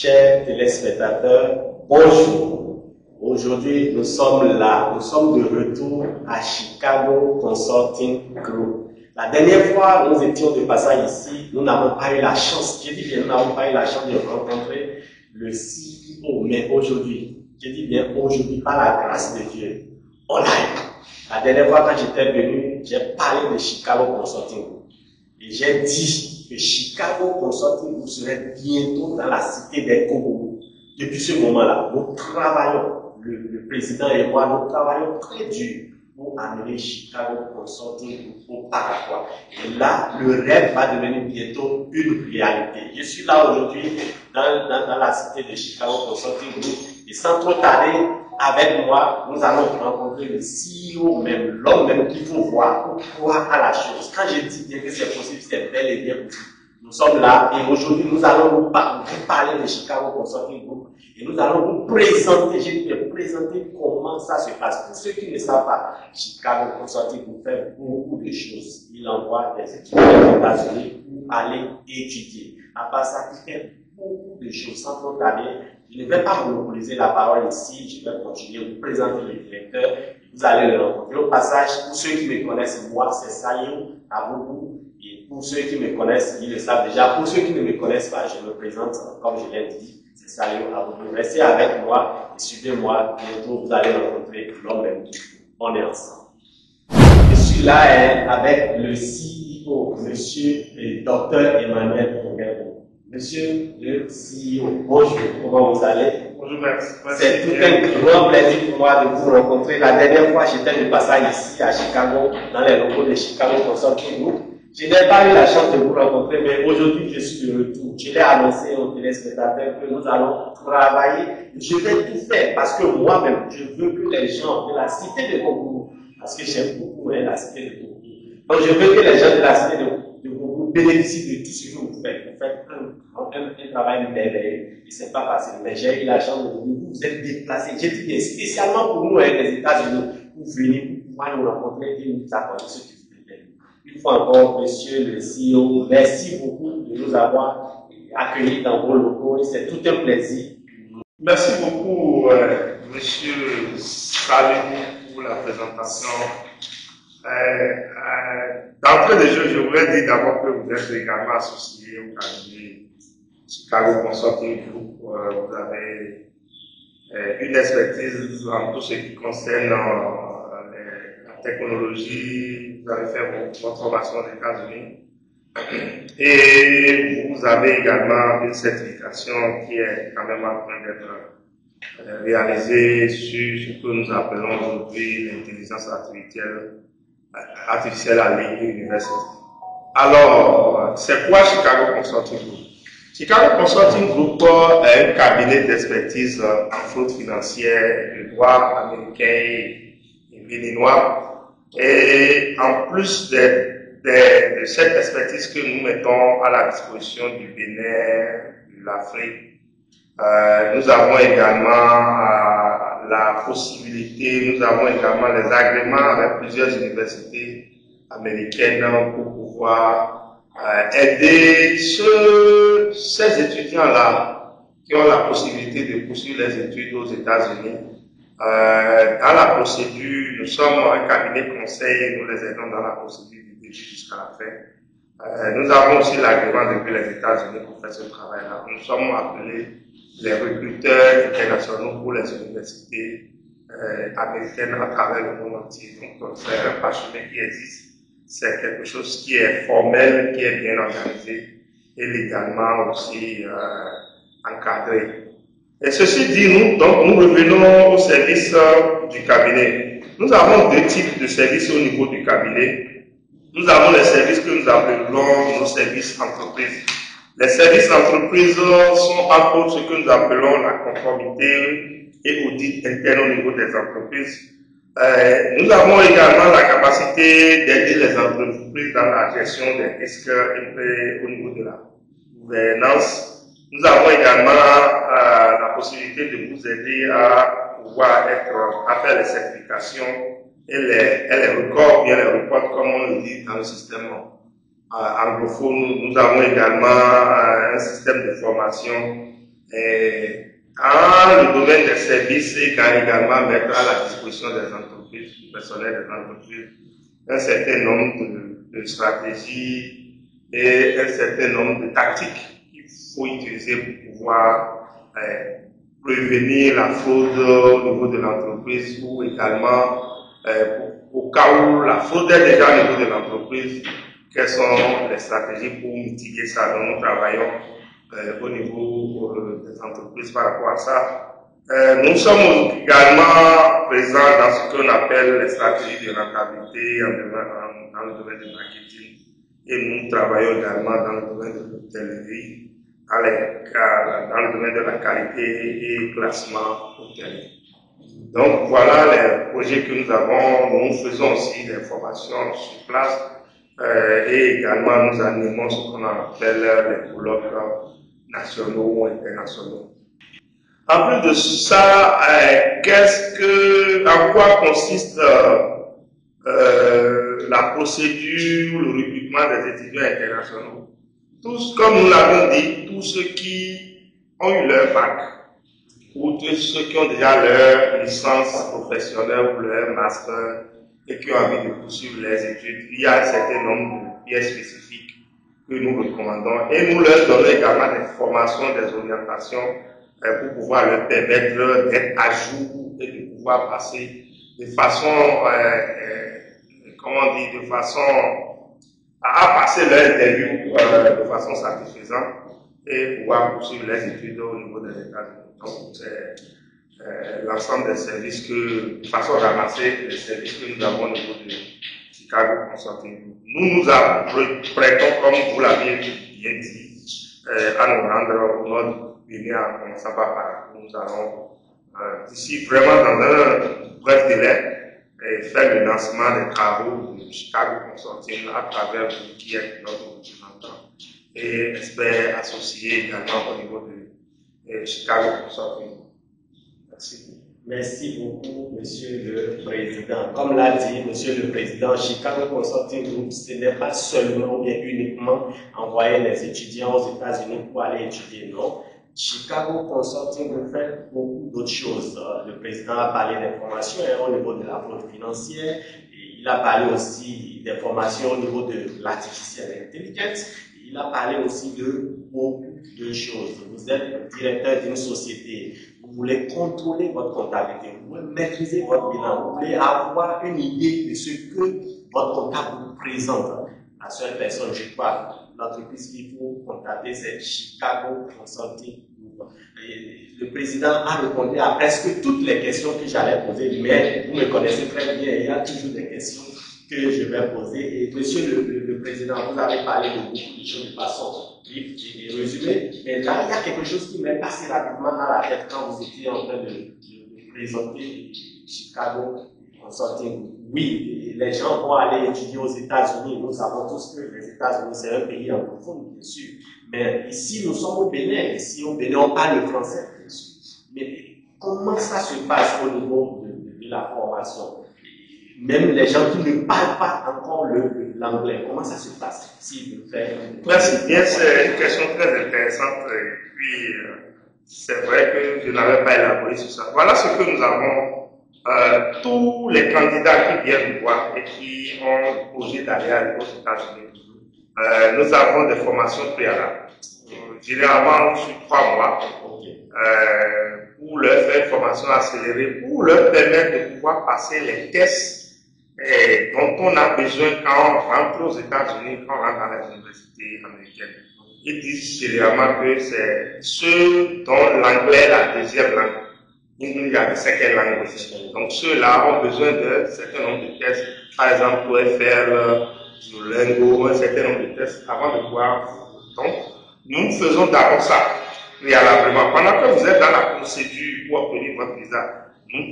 Chers téléspectateurs, bonjour. Aujourd'hui, nous sommes là, nous sommes de retour à Chicago Consulting Group. La dernière fois, nous étions de passage ici, nous n'avons pas eu la chance, je dis bien, nous n'avons pas eu la chance de rencontrer le CEO, mais aujourd'hui, je dis bien aujourd'hui, par la grâce de Dieu, on l'a eu. La dernière fois, quand j'étais venu, j'ai parlé de Chicago Consulting Group. Et j'ai dit que Chicago Consulting Group serait bientôt dans la cité des Congos. Depuis ce moment-là, nous travaillons, le président et moi, nous travaillons très dur pour amener Chicago Consulting Group au Paraguay. Et là, le rêve va devenir bientôt une réalité. Je suis là aujourd'hui dans la cité de Chicago Consulting Group et sans trop tarder, avec moi, nous allons rencontrer le CEO même, l'homme même qu'il faut voir pour croire à la chose. Quand je dis bien que c'est possible, c'est bel et bien possible. Nous sommes là et aujourd'hui, nous allons vous parler de Chicago Consulting Group et nous allons vous présenter, je vais vous présenter comment ça se passe. Pour ceux qui ne savent pas, Chicago Consulting Group fait beaucoup de choses. Il envoie des étudiants aux États-Unis pour aller étudier. À part ça, il fait beaucoup de choses sans trop tarder. Je ne vais pas monopoliser la parole ici, je vais continuer à vous présenter le directeur. Vous allez le rencontrer. Au passage, pour ceux qui me connaissent, moi, c'est Sayo Aboubou. Et pour ceux qui me connaissent, ils le savent déjà. Pour ceux qui ne me connaissent pas, je me présente, comme je l'ai dit, c'est Sayo Aboubou. Restez avec moi et suivez-moi. Bientôt, vous allez rencontrer l'homme même. On est ensemble. Je suis là avec le CEO, monsieur et docteur Emmanuel Onguerbo. Monsieur le CEO, bonjour, comment vous allez? Bonjour, merci. C'est tout un grand plaisir pour moi de vous rencontrer. La dernière fois, j'étais de passage ici à Chicago, dans les locaux de Chicago Consulting Group. Je n'ai pas eu la chance de vous rencontrer, mais aujourd'hui, je suis de retour. Je l'ai annoncé aux téléspectateurs que nous allons travailler. Je vais tout faire parce que moi-même, je veux que les gens de la cité de Congo, parce que j'aime beaucoup la cité de Congo, donc je veux que les gens de la cité de Congo bénéficient de tout ce que vous faites. Vous faites un travail merveilleux et c'est pas facile. Mais j'ai eu la chance de vous êtes déplacés. J'ai dit bien spécialement pour nous, les États-Unis, pour venir, pour pouvoir nous rencontrer et nous accorder ce que vous faites. Une fois encore, monsieur le CEO, merci beaucoup de nous avoir accueillis dans vos locaux. C'est tout un plaisir. Merci beaucoup, monsieur Salut, pour la présentation. D'entrée de jeu, je voudrais dire d'abord que vous êtes également associé au cabinet Chicago Consulting Group. Vous avez une expertise en tout ce qui concerne la technologie. Vous avez fait votre formation aux États-Unis. Et vous avez également une certification qui est quand même en train d'être réalisée sur ce que nous appelons aujourd'hui l'intelligence artificielle à l'université. Alors, c'est quoi Chicago Consulting Group? Chicago Consulting Group est un cabinet d'expertise en fraude financière, de droit américain et béninois. Et en plus de cette expertise que nous mettons à la disposition du Bénin, de l'Afrique, nous avons également la possibilité, nous avons également les agréments avec plusieurs universités américaines pour pouvoir aider ces étudiants-là qui ont la possibilité de poursuivre les études aux États-Unis. Dans la procédure, nous sommes un cabinet conseil et nous les aidons dans la procédure du début jusqu'à la fin. Nous avons aussi l'agrément depuis les États-Unis pour faire ce travail-là. Nous sommes appelés les recruteurs internationaux pour les universités américaines à travers le monde entier. Donc, c'est un parchemin qui existe. C'est quelque chose qui est formel, qui est bien organisé et légalement aussi encadré. Et ceci dit, nous revenons au service du cabinet. Nous avons deux types de services au niveau du cabinet. Nous avons les services que nous appelons nos services entreprises. Les services entreprises sont entre autres ce que nous appelons la conformité et audit interne au niveau des entreprises. Nous avons également la capacité d'aider les entreprises dans la gestion des risques au niveau de la gouvernance. Nous avons également la possibilité de vous aider à pouvoir à faire les certifications et les records, bien les reports, comme on le dit dans le système anglophone. Nous avons également un système de formation Dans le domaine des services, et également mettre à la disposition des entreprises, du personnel des entreprises, un certain nombre de stratégies et un certain nombre de tactiques qu'il faut utiliser pour pouvoir prévenir la fraude au niveau de l'entreprise ou également au cas où la fraude est déjà au niveau de l'entreprise, quelles sont les stratégies pour mitiguer ça. Donc nous travaillons au niveau des entreprises par rapport à ça. Nous sommes également présents dans ce qu'on appelle les stratégies de rentabilité dans le domaine du marketing et nous travaillons également dans le domaine de l'hôtellerie, dans le domaine de la qualité et classement hôtelier. Donc voilà les projets que nous avons. Nous faisons aussi des formations sur place et également nous animons ce qu'on appelle les colloques nationaux ou internationaux. En plus de ça, en quoi consiste la procédure, le recrutement des étudiants internationaux? Tous, comme nous l'avons dit, tous ceux qui ont eu leur bac, ou tous ceux qui ont déjà leur licence professionnelle ou leur master et qui ont envie de poursuivre les études, il y a un certain nombre de pièces spécifiques que nous recommandons et nous leur donnons également des formations, des orientations pour pouvoir leur permettre d'être à jour et de pouvoir passer de façon, de façon à passer leur interview de façon satisfaisante et pouvoir poursuivre les études au niveau des États-Unis. Donc, c'est l'ensemble des services de façon ramassée, les services que nous avons au niveau de Chicago Consulting. Nous prêtons, comme vous l'avez bien dit, à nous rendre au nord du en commençant par Paris. Nous allons, d'ici vraiment dans un bref délai, faire le lancement des travaux de Chicago Consulting à travers vous qui êtes notre représentant et expert associé également au niveau de Chicago Consulting. Merci. Merci beaucoup, Monsieur le Président. Comme l'a dit Monsieur le Président, Chicago Consulting Group, ce n'est pas seulement ou bien uniquement envoyer les étudiants aux États-Unis pour aller étudier, non. Chicago Consulting Group fait beaucoup d'autres choses. Le Président a parlé des formations au niveau de la fraude financière. Et il a parlé aussi des formations au niveau de l'artificial intelligence. Il a parlé aussi de beaucoup de choses. Vous êtes directeur d'une société. Vous voulez contrôler votre comptabilité, vous voulez maîtriser votre bilan, vous voulez avoir une idée de ce que votre comptable vous présente. La seule personne, je crois, l'entreprise qu'il faut contacter, c'est Chicago Consulting. Et le président a répondu à presque toutes les questions que j'allais poser, mais vous me connaissez très bien, il y a toujours des questions que je vais poser. Et monsieur le président, vous avez parlé de beaucoup de choses de façon vite et résumée, mais là, il y a quelque chose qui m'est passé rapidement dans la tête quand vous étiez en train de présenter Chicago Consulting. Oui, les gens vont aller étudier aux États-Unis. Nous savons tous que les États-Unis, c'est un pays anglophone, bien sûr. Mais ici, nous sommes au Bénin. Ici, au Bénin, on parle le français, bien sûr. Mais comment ça se passe au niveau de la formation? Même les gens qui ne parlent pas encore l'anglais, comment ça se passe s'ils veulent faire? Merci bien, c'est une question très intéressante. Et puis, c'est vrai que je n'avais pas élaboré sur ça. Voilà ce que nous avons. Tous les candidats qui viennent nous voir et qui ont le projet d'aller aux États-Unis, nous avons des formations préalables. Généralement sur 3 mois. Pour leur faire une formation accélérée, pour leur permettre de pouvoir passer les tests dont on a besoin quand on rentre aux États-Unis, quand on rentre dans les universités américaines. Ils disent généralement que c'est ceux dont l'anglais est la deuxième langue. Il y a des second languages. Donc ceux-là ont besoin d'un certain nombre de tests. Par exemple, TOEFL, Duolingo, un certain nombre de tests avant de pouvoir. Donc, nous faisons d'abord ça, préalablement. Pendant que vous êtes dans la procédure pour obtenir votre visa, nous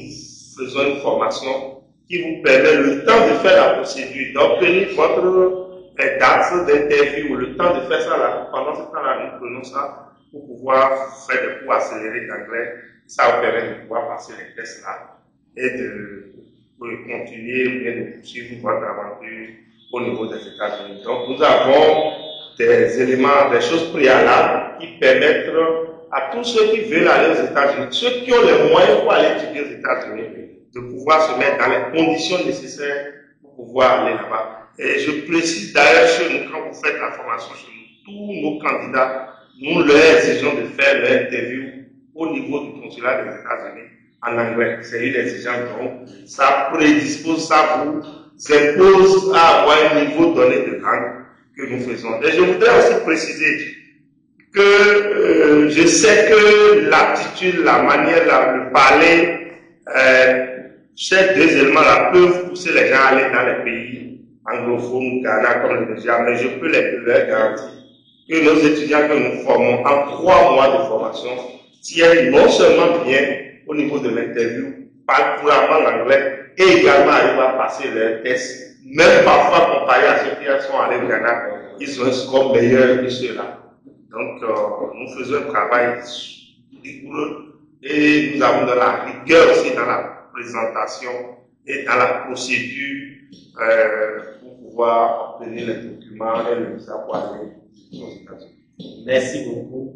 faisons une formation qui vous permet le temps de faire la procédure, d'obtenir votre date d'interview, le temps de faire ça là. Pendant ce temps-là, nous prenons ça pour pouvoir faire des cours accélérés d'anglais. Ça vous permet de pouvoir passer les tests là et de continuer ou bien de poursuivre votre aventure au niveau des États-Unis. Donc, nous avons des éléments, des choses préalables qui permettent à tous ceux qui veulent aller aux États-Unis, ceux qui ont les moyens pour aller étudier aux États-Unis, de pouvoir se mettre dans les conditions nécessaires pour pouvoir aller là-bas. Et je précise d'ailleurs chez nous, quand vous faites la formation chez nous, tous nos candidats, nous leur exigeons de faire leur interview au niveau du consulat des États-Unis en anglais. C'est une exigence, donc ça prédispose, ça vous impose à avoir un niveau donné de langue que nous faisons. Et je voudrais aussi préciser que je sais que l'aptitude, la manière de parler, ces deux éléments-là peuvent pousser les gens à aller dans les pays anglophones, Ghana comme le Nigeria, mais je peux leur garantir que nos étudiants que nous formons en 3 mois de formation tiennent non seulement bien au niveau de l'interview, parlent couramment l'anglais et également arrivent à passer leurs tests. Même parfois comparé à ceux qui sont allés au Ghana, ils ont un score meilleur que ceux-là. Donc, nous faisons un travail rigoureux et nous avons de la rigueur aussi dans la présentation et dans la procédure pour pouvoir obtenir les documents et le visa pour aller aux États-Unis. Merci beaucoup,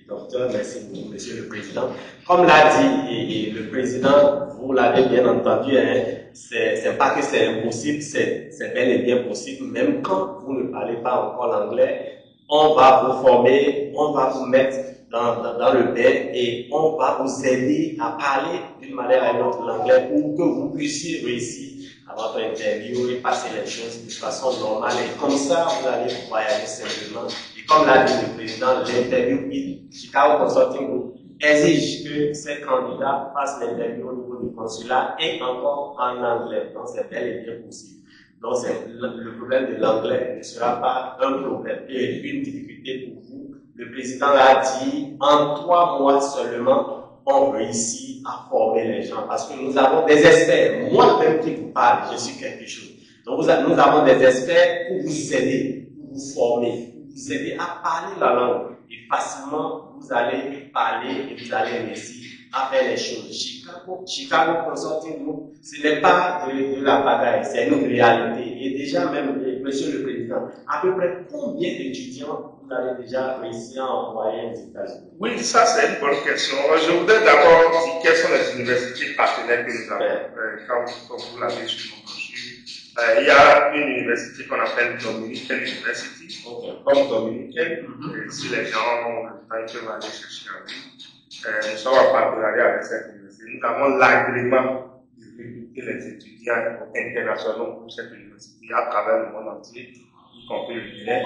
docteur. Merci beaucoup, monsieur le président. Comme l'a dit le président, vous l'avez bien entendu, hein, c'est pas que c'est impossible, c'est bel et bien possible. Même quand vous ne parlez pas encore l'anglais, on va vous former, on va vous mettre dans le bain et on va vous aider à parler d'une manière à une autre l'anglais pour que vous puissiez réussir à votre interview et passer les choses de façon normale. Et comme ça, vous allez voyager simplement. Et comme l'a dit le président, l'interview Chicago Consulting Group exige que ces candidats fassent l'interview au niveau du consulat et encore en anglais. Donc c'est bel et bien possible. Donc, le problème de l'anglais ne sera pas un problème et une difficulté pour vous. Le président l'a dit, en 3 mois seulement, on réussit à former les gens parce que nous avons des experts. Moi-même qui vous parle, je suis quelque chose. Donc, nous avons des experts pour vous aider, pour vous former, pour vous aider à parler la langue. Et facilement, vous allez parler et vous allez réussir à faire les choses. Chicago Consulting Group, ce n'est pas de la bagaille, c'est une réalité. Et déjà même, monsieur le président, à peu près combien d'étudiants vous avez déjà réussi à envoyer aux États-Unis? Oui, ça c'est une bonne question. Je voudrais d'abord dire quelles sont les universités partenaires que nous avons. Comme vous l'avez sur nos brochures, il y a une université qu'on appelle Dominican University, comme Dominican. Si les gens ont le temps, ils peuvent aller chercher en ligne. Nous sommes en partenariat avec cette université. Nous avons l'agrément de recruter les étudiants internationaux pour cette université à travers le monde entier, y compris le Bénin.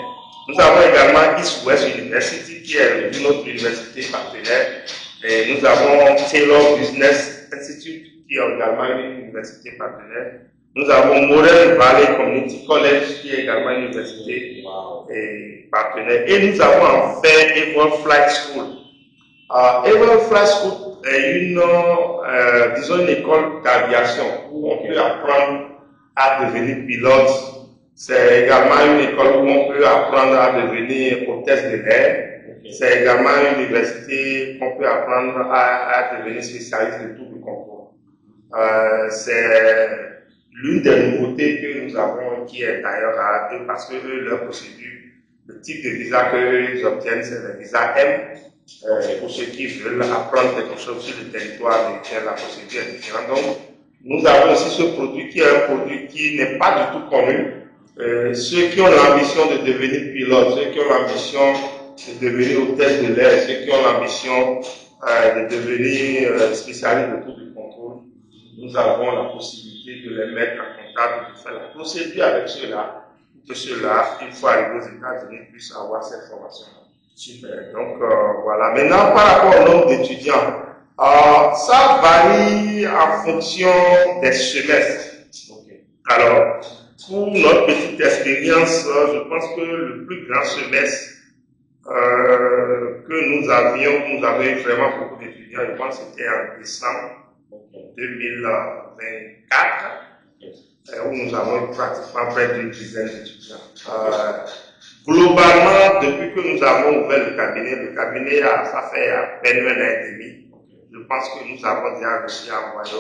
Nous avons également East West University, qui est une autre université partenaire. Et nous avons Taylor Business Institute, qui est également une université partenaire. Nous avons Morel Valley Community College, qui est également une université partenaire. Et nous avons en fait Able Flight School. Able Flight School est disons une école d'aviation où on peut apprendre à devenir pilote. C'est également une école où on peut apprendre à devenir hôtesse de l'air. C'est également une université qu'on peut apprendre à devenir spécialiste de tout le concours. C'est l'une des nouveautés que nous avons qui est d'ailleurs à eux parce que leur procédure, le type de visa qu'ils obtiennent, c'est le visa M. Pour ceux qui veulent apprendre quelque chose sur le territoire américain, la procédure est différente. Donc, nous avons aussi ce produit qui est un produit qui n'est pas du tout connu. Ceux qui ont l'ambition de devenir pilote, ceux qui ont l'ambition de devenir hôtesse de l'air, ceux qui ont l'ambition de devenir spécialiste de tout le contrôle, nous avons la possibilité de les mettre en contact, de faire la procédure avec ceux-là, pour que ceux-là, une fois arrivés aux États-Unis, puissent avoir cette formation. Super. Donc, voilà. Maintenant, par rapport au nombre d'étudiants, ça varie en fonction des semestres. Alors, pour notre petite expérience, je pense que le plus grand semestre que nous avions vraiment beaucoup d'étudiants, je pense que c'était en décembre 2024, où nous avons pratiquement près d'une dizaine d'étudiants. Globalement, depuis que nous avons ouvert le cabinet, ça fait à peine 1 an et demi. Je pense que nous avons déjà réussi à envoyer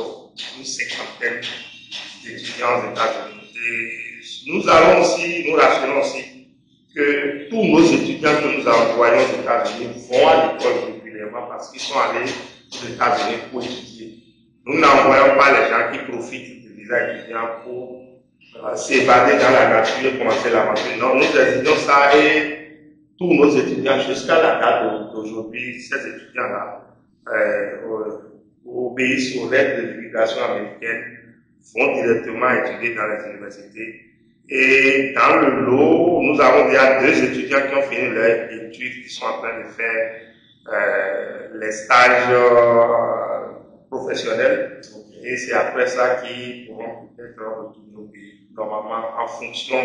une 50aine d'étudiants aux États-Unis. Et nous rassurons aussi que tous nos étudiants que nous envoyons aux États-Unis vont à l'école régulièrement. gouvernement parce qu'ils sont allés aux États-Unis pour étudier. Nous n'envoyons pas les gens qui profitent du visa étudiant pour s'évader dans la nature et commencer l'aventure. Non, nous exigons ça et tous nos étudiants, jusqu'à la date d'aujourd'hui, ces étudiants-là obéissent aux règles de l'immigration américaine, vont directement étudier dans les universités. Et dans le lot, nous avons déjà 2 étudiants qui ont fini leurs études, qui sont en train de faire les stages professionnels. Et c'est après ça qu'ils pourront peut-être retourner au pays, normalement en fonction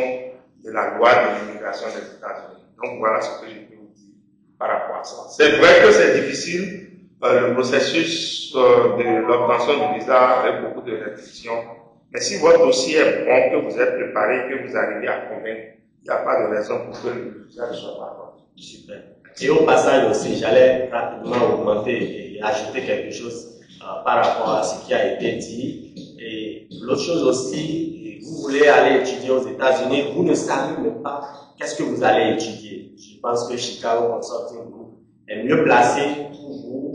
de la loi de l'immigration des États-Unis. Donc voilà ce que je peux vous dire par rapport à ça. C'est vrai que c'est difficile, le processus de l'obtention du visa avec beaucoup de restrictions. Mais si votre dossier est bon, que vous êtes préparé, que vous arrivez à convaincre, il n'y a pas de raison pour que le visa ne soit pas bon. Super. Et au passage aussi, j'allais rapidement augmenter et ajouter quelque chose par rapport à ce qui a été dit. Et l'autre chose aussi, vous voulez aller étudier aux États-Unis, vous ne savez même pas qu'est-ce que vous allez étudier. Je pense que Chicago Consulting Group est mieux placé pour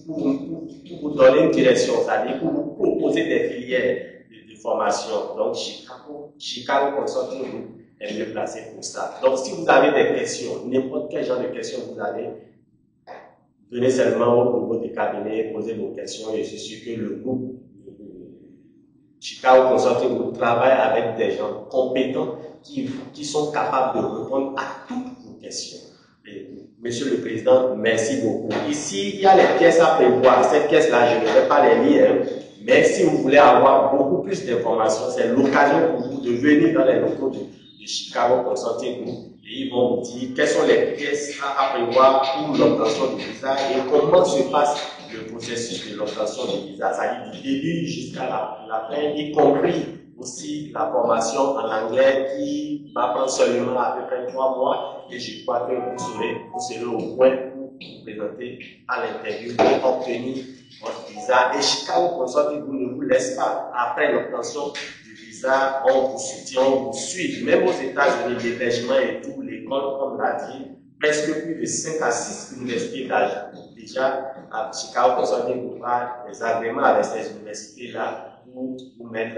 vous donner une direction, c'est-à-dire pour vous proposer des filières de formation. Donc, Chicago Consulting Group est mieux placé pour ça. Donc, si vous avez des questions, n'importe quel genre de questions vous avez, venez seulement au niveau du cabinet, posez vos questions et je suis sûr que le groupe Chicago Consulting Group travaille avec des gens compétents qui sont capables de répondre à toutes vos questions. Et, Monsieur le Président, merci beaucoup. Ici, il y a les pièces à prévoir. Cette pièce-là, je ne vais pas les lire, mais si vous voulez avoir beaucoup plus d'informations, c'est l'occasion pour vous de venir dans les locaux de Chicago Consulting Group. Et ils vont vous dire quelles sont les pièces à prévoir pour l'obtention du visa et comment se passe le processus de l'obtention du visa, c'est-à-dire du début jusqu'à la fin, y compris aussi la formation en anglais qui va prendre seulement à peu près 3 mois. Et je crois que vous serez au point pour vous présenter à l'interview et obtenir votre visa. Et Chicago Consulting Group ne vous laisse pas. Après l'obtention du visa, on vous soutient, on vous suit. Même aux États-Unis, l'hébergement et tout, l'école, comme l'a dit, presque plus de 5 à 6 universités d'âge. Déjà, à Chicago Consulting Group a des agréments avec ces universités-là pour vous mettre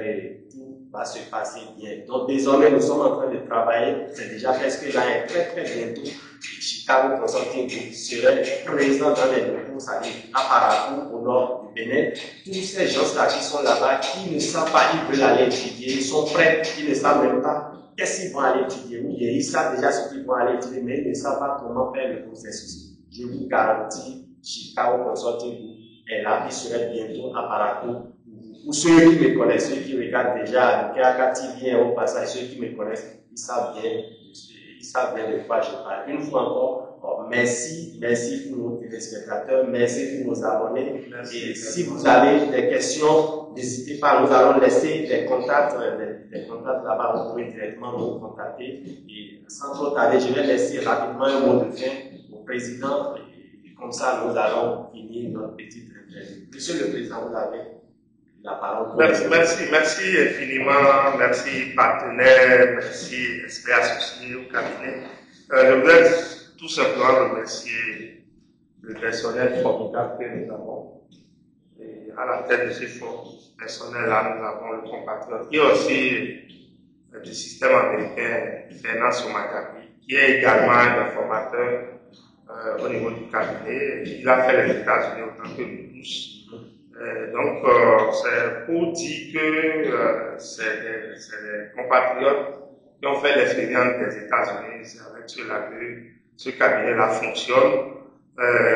tout va se passer bien. Donc désormais, nous sommes en train de travailler, c'est déjà presque là, et très bientôt, Chicago Consulting Group serait présent dans les locaux, c'est-à-dire à Parakou, au nord du Bénin. Tous ces gens-là qui sont là-bas, qui ne savent pas, ils veulent aller étudier, ils sont prêts, ils ne savent même pas qu'est-ce qu'ils vont aller étudier. Oui, ils savent déjà ce qu'ils vont aller étudier, mais ils ne savent pas comment faire le processus. Je vous garantis, Chicago Consulting Group est là, il serait bientôt à Parakou. Pour ceux qui me connaissent, ceux qui regardent déjà Kéaka TV au passage, ceux qui me connaissent, ils savent bien de quoi je parle. Une fois encore, merci pour nos téléspectateurs, merci pour nos abonnés. Merci. Et si vous avez des questions, n'hésitez pas, nous allons laisser des contacts là-bas, vous pouvez directement nous contacter. Et sans trop tarder, je vais laisser rapidement un mot de fin au président. Et comme ça, nous allons finir notre petite interview. Monsieur le Président, vous avez la parole. Merci infiniment, merci partenaires, merci experts associés au cabinet. Je voudrais tout simplement remercier le personnel formidable que nous avons. Et à la tête de ce personnel-là, nous avons le compatriote qui est aussi du système américain, Fernand Somagabi, qui est également un formateur au niveau du cabinet. Il a fait les États-Unis autant que nous tous. Donc, c'est pour dire que c'est des compatriotes qui ont fait l'expérience des États-Unis. C'est avec cela que ce cabinet-là fonctionne.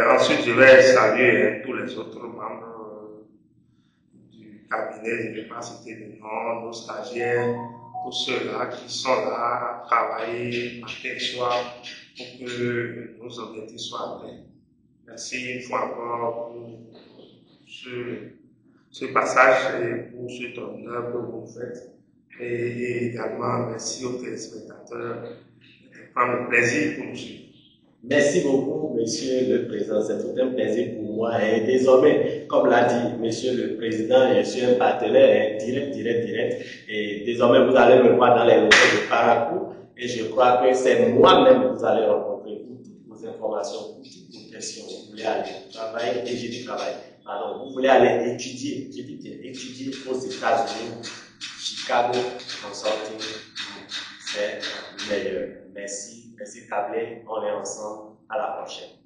Ensuite, je vais saluer tous les autres membres du cabinet. Je ne vais pas citer les noms, nos stagiaires, tous ceux-là qui sont là à travailler matin et soir pour que nos objectifs soient atteints. Merci une fois encore pour ce passage et pour cet honneur que vous faites. Et également, merci aux téléspectateurs de prendre le plaisir pour nous suivre. Merci beaucoup, Monsieur le Président. C'est tout un plaisir pour moi. Et désormais, comme l'a dit Monsieur le Président, je suis un partenaire direct. Et désormais, vous allez me voir dans les locaux de Parakou. Et je crois que c'est moi-même que vous allez rencontrer pour toutes vos informations, pour toutes vos questions. Vous voulez voulez aller travailler, et j'ai du travail. Pardon, vous voulez aller étudier, j'ai dit bien, étudier aux États-Unis, Chicago Consulting Group, c'est meilleur. Merci, merci Kablé, on est ensemble, à la prochaine.